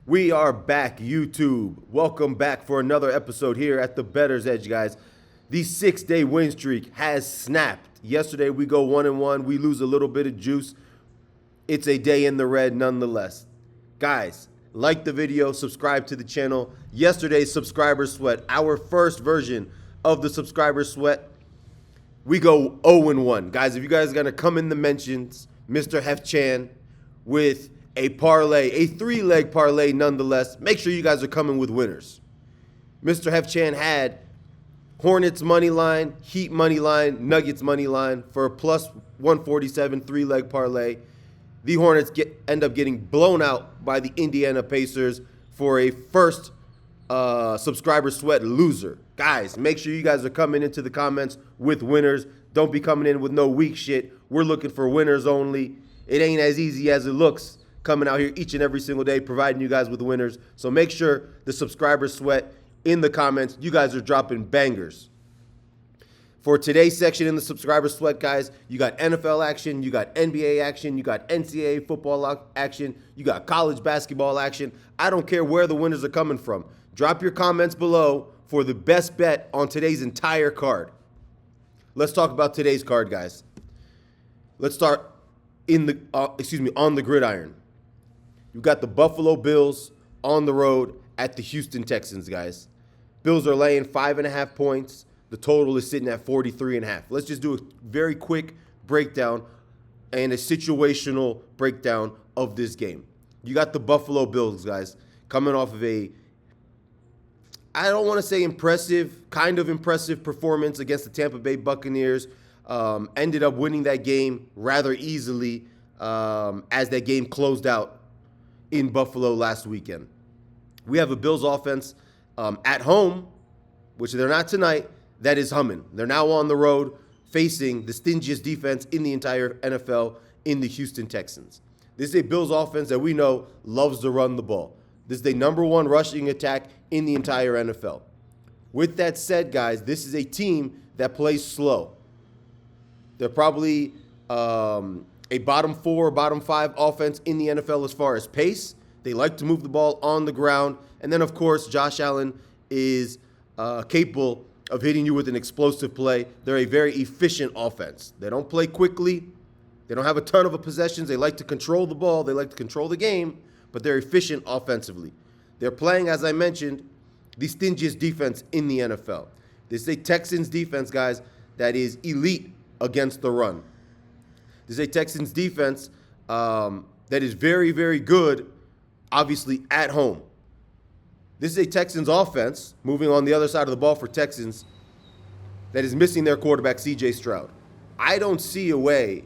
We are back, YouTube. Welcome back for another episode here at the Bettor's Edge, guys. The 6-day win streak has snapped. Yesterday we go 1-1. We lose a little bit of juice. It's a day in the red nonetheless. Guys, like the video, subscribe to the channel. Yesterday's subscriber sweat, our first version of the subscriber sweat, we go 0-1. Guys, if you guys are going to come in the mentions, Mr. Hefchan with a parlay, a 3-leg parlay nonetheless, make sure you guys are coming with winners. Mr. Hefchan had Hornets money line, Heat money line, Nuggets money line for a plus 147 3-leg parlay. The Hornets end up getting blown out by the Indiana Pacers for a first subscriber sweat loser. Guys, make sure you guys are coming into the comments with winners. Don't be coming in with no weak shit. We're looking for winners only. It ain't as easy as it looks coming out here each and every single day providing you guys with winners. So make sure the subscriber sweat in the comments. You guys are dropping bangers. For today's section in the subscriber sweat, guys, you got NFL action, you got NBA action, you got NCAA football action, you got college basketball action. I don't care where the winners are coming from. Drop your comments below for the best bet on today's entire card. Let's talk about today's card, guys. Let's start on the gridiron. You got the Buffalo Bills on the road at the Houston Texans, guys. Bills are laying 5.5 points. The total is sitting at 43.5. Let's just do a very quick breakdown and a situational breakdown of this game. You got the Buffalo Bills, guys, coming off of I don't want to say kind of impressive performance against the Tampa Bay Buccaneers. Ended up winning that game rather easily as that game closed out in Buffalo last weekend. We have a Bills offense at home, which they're not tonight, that is humming. They're now on the road facing the stingiest defense in the entire NFL in the Houston Texans. This is a Bills offense that we know loves to run the ball. This is the number one rushing attack in the entire NFL. With that said, guys, this is a team that plays slow. They're probably a bottom 4 or bottom 5 offense in the NFL as far as pace. They like to move the ball on the ground. And then, of course, Josh Allen is capable of hitting you with an explosive play. They're a very efficient offense. They don't play quickly. They don't have a ton of possessions. They like to control the ball. They like to control the game, but they're efficient offensively. They're playing, as I mentioned, the stingiest defense in the NFL. This is a Texans defense, guys, that is elite against the run. This is a Texans defense that is very, very good, obviously, at home. This is a Texans offense, moving on the other side of the ball for Texans, that is missing their quarterback, C.J. Stroud. I don't see a way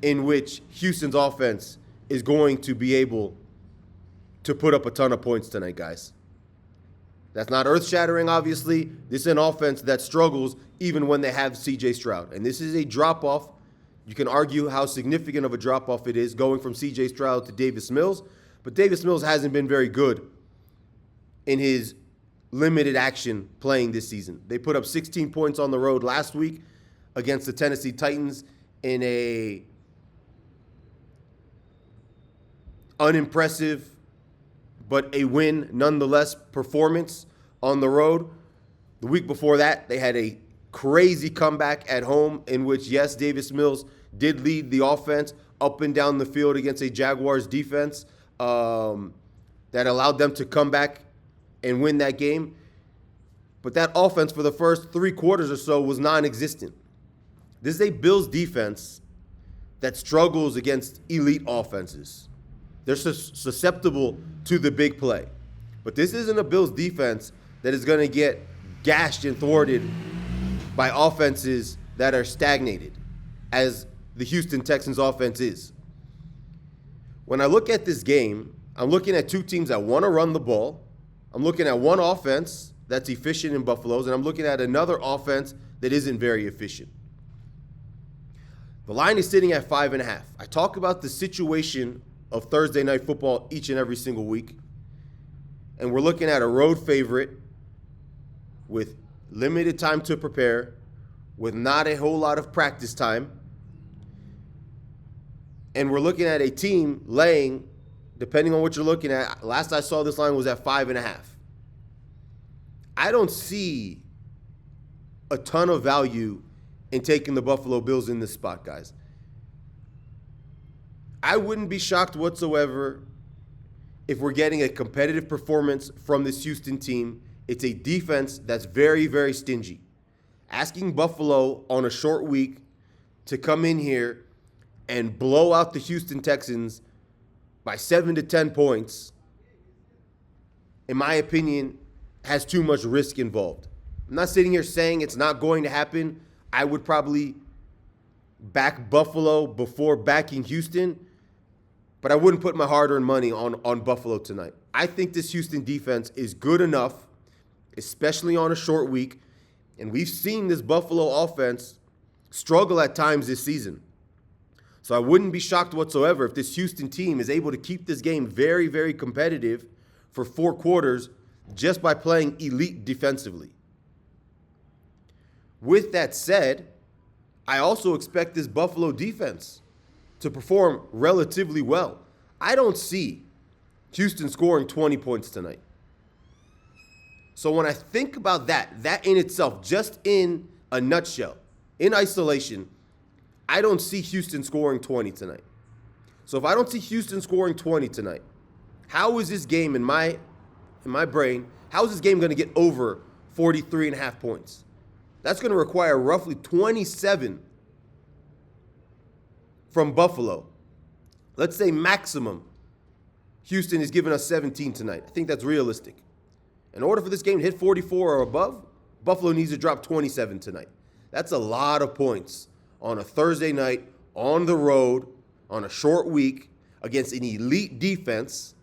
in which Houston's offense is going to be able to put up a ton of points tonight, guys. That's not earth-shattering, obviously. This is an offense that struggles even when they have C.J. Stroud. And this is a drop-off. You can argue how significant of a drop-off it is going from C.J. Stroud to Davis Mills. But Davis Mills hasn't been very good in his limited action playing this season. They put up 16 points on the road last week against the Tennessee Titans in a unimpressive but a win nonetheless performance on the road. The week before that, they had a crazy comeback at home in which, yes, Davis Mills did lead the offense up and down the field against a Jaguars defense that allowed them to come back and win that game. But that offense for the first 3 quarters or so was non-existent. This is a Bills defense that struggles against elite offenses. They're susceptible to the big play. But this isn't a Bills defense that is going to get gashed and thwarted by offenses that are stagnated, as the Houston Texans offense is. When I look at this game, I'm looking at 2 teams that want to run the ball. I'm looking at one offense that's efficient in Buffalo's, and I'm looking at another offense that isn't very efficient. The line is sitting at 5.5. I talk about the situation of Thursday night football each and every single week, and we're looking at a road favorite with limited time to prepare, with not a whole lot of practice time, and we're looking at a team laying depending on what you're looking at. Last I saw, this line was at 5.5. I don't see a ton of value in taking the Buffalo Bills in this spot, guys. I wouldn't be shocked whatsoever if we're getting a competitive performance from this Houston team. It's a defense that's very, very stingy. Asking Buffalo on a short week to come in here and blow out the Houston Texans by 7 to 10 points, in my opinion, has too much risk involved. I'm not sitting here saying it's not going to happen. I would probably back Buffalo before backing Houston, but I wouldn't put my hard-earned money on Buffalo tonight. I think this Houston defense is good enough, especially on a short week, and we've seen this Buffalo offense struggle at times this season. So I wouldn't be shocked whatsoever if this Houston team is able to keep this game very, very competitive for 4 quarters just by playing elite defensively. With that said, I also expect this Buffalo defense to perform relatively well. I don't see Houston scoring 20 points tonight. So when I think about that in itself, just in a nutshell, in isolation, I don't see Houston scoring 20 tonight. So if I don't see Houston scoring 20 tonight, how is this game in my brain, how is this game going to get over 43.5 points? That's going to require roughly 27 from Buffalo. Let's say maximum Houston is giving us 17 tonight. I think that's realistic. In order for this game to hit 44 or above, Buffalo needs to drop 27 tonight. That's a lot of points on a Thursday night, on the road, on a short week, against an elite defense,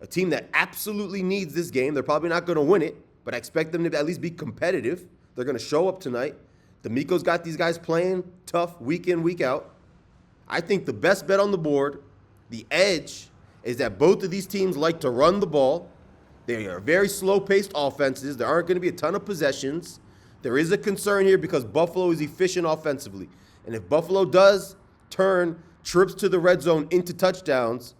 a team that absolutely needs this game. They're probably not going to win it, but I expect them to at least be competitive. They're going to show up tonight. D'Amico's got these guys playing tough week in, week out. I think the best bet on the board, the edge, is that both of these teams like to run the ball. They are very slow-paced offenses. There aren't going to be a ton of possessions. There is a concern here because Buffalo is efficient offensively. And if Buffalo does turn trips to the red zone into touchdowns,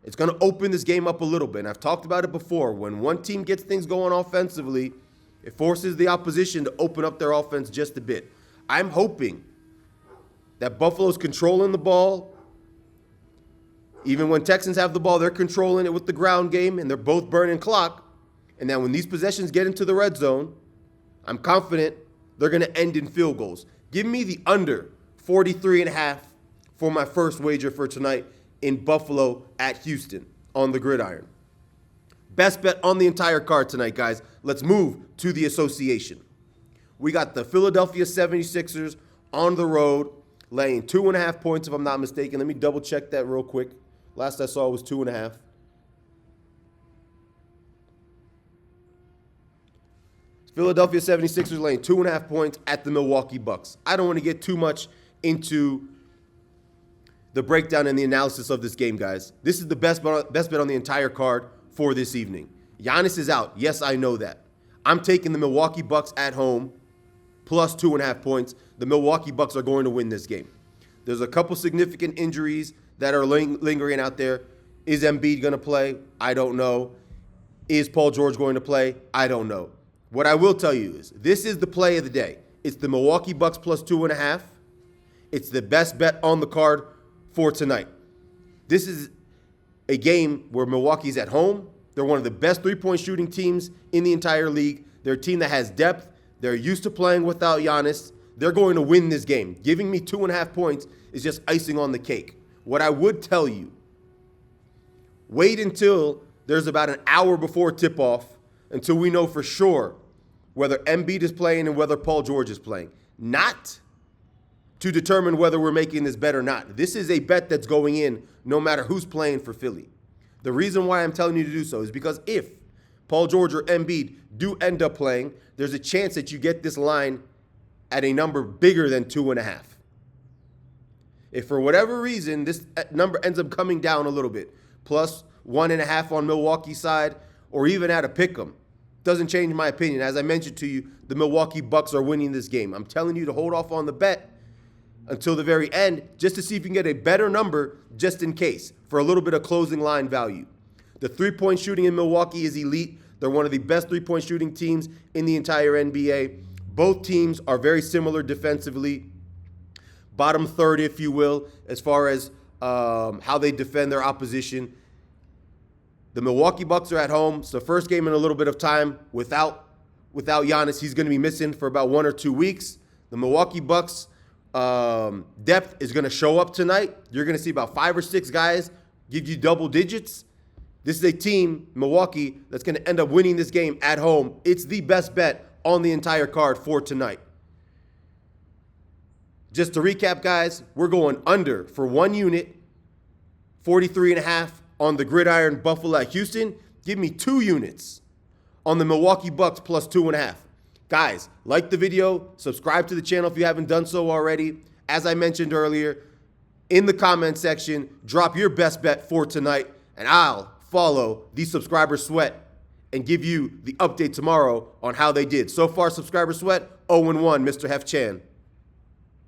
it's going to open this game up a little bit. And I've talked about it before. When one team gets things going offensively, it forces the opposition to open up their offense just a bit. I'm hoping that Buffalo's controlling the ball. Even when Texans have the ball, they're controlling it with the ground game, and they're both burning clock. And then when these possessions get into the red zone, I'm confident they're going to end in field goals. Give me the under 43.5 for my first wager for tonight in Buffalo at Houston on the gridiron. Best bet on the entire card tonight, guys. Let's move to the association. We got the Philadelphia 76ers on the road, laying 2.5 points, if I'm not mistaken. Let me double check that real quick. Last I saw was 2.5. Philadelphia 76ers laying 2.5 points at the Milwaukee Bucks. I don't want to get too much into the breakdown and the analysis of this game, guys. This is the best bet on the entire card for this evening. Giannis is out. Yes, I know that. I'm taking the Milwaukee Bucks at home plus 2.5 points. The Milwaukee Bucks are going to win this game. There's a couple significant injuries that are lingering out there. Is Embiid going to play? I don't know. Is Paul George going to play? I don't know. What I will tell you is this is the play of the day. It's the Milwaukee Bucks plus 2.5. It's the best bet on the card for tonight. This is a game where Milwaukee's at home. They're one of the best three-point shooting teams in the entire league. They're a team that has depth. They're used to playing without Giannis. They're going to win this game. Giving me 2.5 points is just icing on the cake. What I would tell you, wait until there's about an hour before tip-off until we know for sure whether Embiid is playing and whether Paul George is playing. Not to determine whether we're making this bet or not. This is a bet that's going in no matter who's playing for Philly. The reason why I'm telling you to do so is because if Paul George or Embiid do end up playing, there's a chance that you get this line at a number bigger than 2.5. If for whatever reason this number ends up coming down a little bit, plus 1.5 on Milwaukee's side, or even at a pick'em, doesn't change my opinion. As I mentioned to you, the Milwaukee Bucks are winning this game. I'm telling you to hold off on the bet until the very end just to see if you can get a better number just in case for a little bit of closing line value. The three-point shooting in Milwaukee is elite. They're one of the best three-point shooting teams in the entire NBA. Both teams are very similar defensively. Bottom third, if you will, as far as how they defend their opposition. The Milwaukee Bucks are at home. It's the first game in a little bit of time without Giannis. He's going to be missing for about 1 or 2 weeks. The Milwaukee Bucks depth is going to show up tonight. You're going to see about 5 or 6 guys give you double digits. This is a team, Milwaukee, that's going to end up winning this game at home. It's the best bet on the entire card for tonight. Just to recap, guys, we're going under for 1 unit, 43.5 on the gridiron Buffalo at Houston. Give me 2 units on the Milwaukee Bucks plus 2.5. Guys, like the video, subscribe to the channel if you haven't done so already. As I mentioned earlier, in the comment section, drop your best bet for tonight, and I'll follow the subscriber sweat and give you the update tomorrow on how they did. So far, subscriber sweat, 0-1, Mr. Hef Chan.